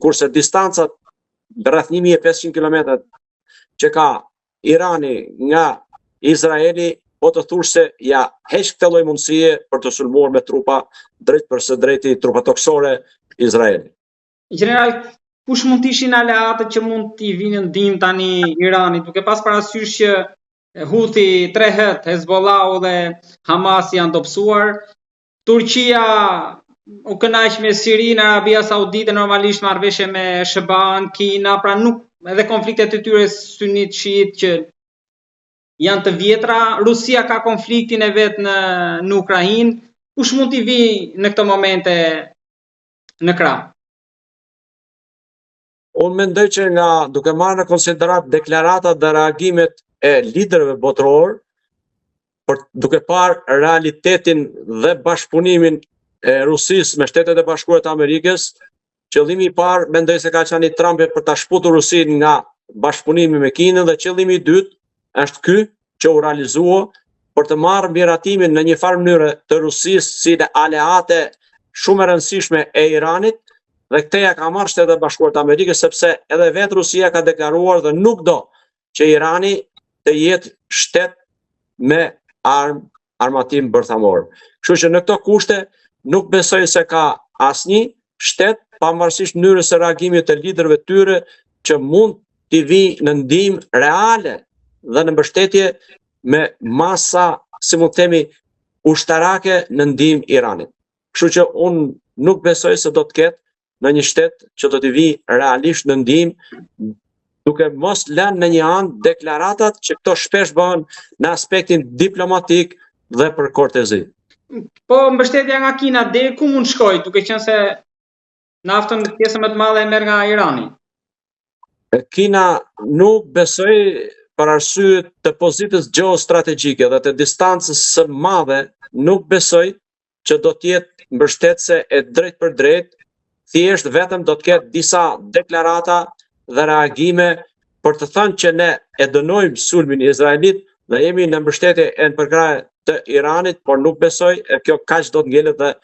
kurse distancat rreth 1500 km që ka Irani nga Izraeli, po të thush se ja heq këtë lloj mundësie për të sulmuar me trupa drejt për së drejti, trupa toksore Izraeli. General, kush mund të ishin aleatët që mund t'i vinin ndihmë tani Iranit, duke pas parasysh që Houthi 3 Hezbollahu dhe Hamas janë dobësuar, Turqia u kënaq me Sirinë, Arabia Saudite normalisht marrëveshje me SBA-n, Kina, pra nuk edhe konfliktet e tyre sunit shiit që janë të vjetra, Rusia ka konfliktin e vet në Ukrainë, kush mund t'i vi në këto momente në krah? Unë mendoj që duke marrë në konsiderat deklaratat dhe reagimet e liderëve botëror, duke parë realitetin dhe bashkëpunimin e Rusisë me Shtetet e Bashkuara të Amerikës, qëllimi i parë mendoj se ka qenë i Trumpit për ta shputur Rusinë nga bashkëpunimi me Kinën, dhe qëllimi i dytë është ky që u realizua për të marrë miratimin në një farë mënyrë të Rusisë si aleate shumë e rëndësishme e Iranit, dhe këtë ja ka marrë Shtetet e Bashkuara të Amerikës, sepse edhe vetë Rusia ka deklaruar dhe nuk do që Irani të jetë shtet me armatim bërthamor. Kështu që në këto kushte nuk besoj se ka asnjë shtet, pavarësisht mënyrës së reagimit të liderëve të tyre, që mund t'i vi në ndihmë reale dhe në mbështetje me masa, si mund të themi, ushtarake në ndihmë Iranit. Kështu që unë nuk besoj se do të ketë në një shtet që do t'i vi realisht në ndihmë, duke mos lënë në një anë deklaratat që këto shpesh bëhen në aspektin diplomatik dhe për kortezi. Po mbështetja nga Kina deri ku mund shkojë, duke qenë se naftën pjesën më të madhe e merr nga Irani? Kina nuk besoj, për arsye të pozitës gjeostrategjike dhe të distancës së madhe, nuk besoj që do të jetë mbështetëse e drejt për drejt, thjesht vetëm do të ketë disa deklarata dhe reagime për të thënë që ne e dënojmë sulmin e Izraelit dhe jemi në mbështetje e nëpërkrahje të Iranit, por nuk besoj kjo kaq do të ngelet dhe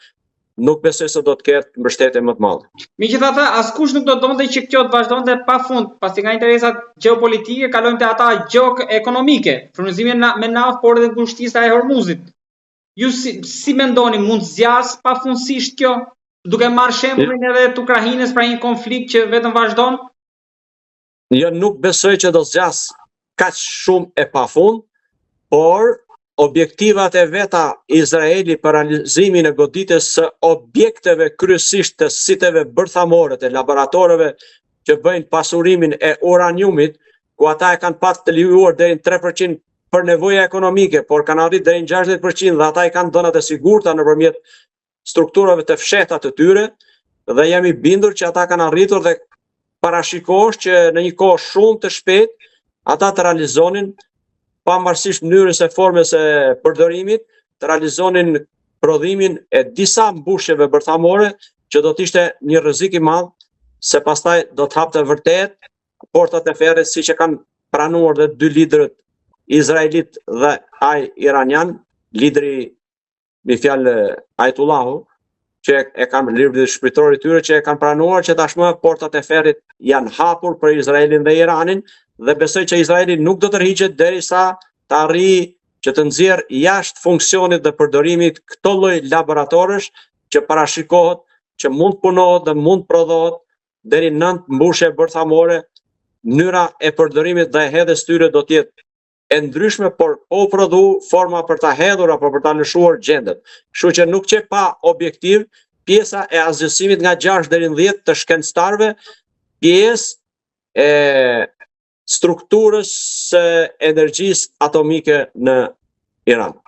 nuk besoj se do të ketë mbështetje më të madhe. Megjithatë, askush nuk do donte që kjo të vazhdonte pafund, pasi nga interesat gjeopolitike kalojmë te ata gjeoekonomike, furnizimin me naftë, por edhe ngushtisa e Hormuzit. Ju si mendoni, mund zgjas pafundësisht kjo, duke marrë shembullin edhe të Ukrainës, pra një konflikt që vetëm vazhdon? Jo, nuk besoj që do zgjas kaq shumë e pafund, por objektivat e veta Izraeli për realizimin e goditjes së objekteve kryesisht të siteve bërthamore të laboratoreve që bëjnë pasurimin e uraniumit, ku ata e kanë pas të lejuar deri në 3% për nevoja ekonomike, por kanë arritur deri në 60% dhe ata i kanë dhënat e sigurta nëpërmjet strukturave të fshehta të tyre, dhe jam i bindur që ata kanë arritur dhe parashikosh që në një kohë shumë të shpejtë ata të realizonin, pavarësisht mënyrës e formës e përdorimit, të realizonin prodhimin e disa mbushjeve bërthamore, që do të ishte një rrezik i madh, se pastaj do të hapte vërtet portat e ferrit, siç e kanë pranuar dhe dy liderët izraelit dhe ai iranian, lideri me fjalë Ajtullahu, që e kanë lideri shpirtëror i tyre, që e kanë pranuar që tashmë portat e ferrit janë hapur për Izraelin dhe Iranin, dhe besoj që Izraeli nuk do të rrihet derisa të arrijë që të nxjerrë jashtë funksionit dhe përdorimit këto lloj laboratorësh që parashikohet që mund punohet dhe mund prodhohet deri 9 mbushje bërthamore. Mënyra e përdorimit dhe hedhjes tyre do të jetë e ndryshme, por o prodhu forma për ta hedhur apo për ta lëshuar gjendet. Kështu që nuk që pa objektiv pjesa e asgjësimit nga 6 deri në 10 të shkencëtarëve, pjesë e strukturës së energjisë atomike në Iran.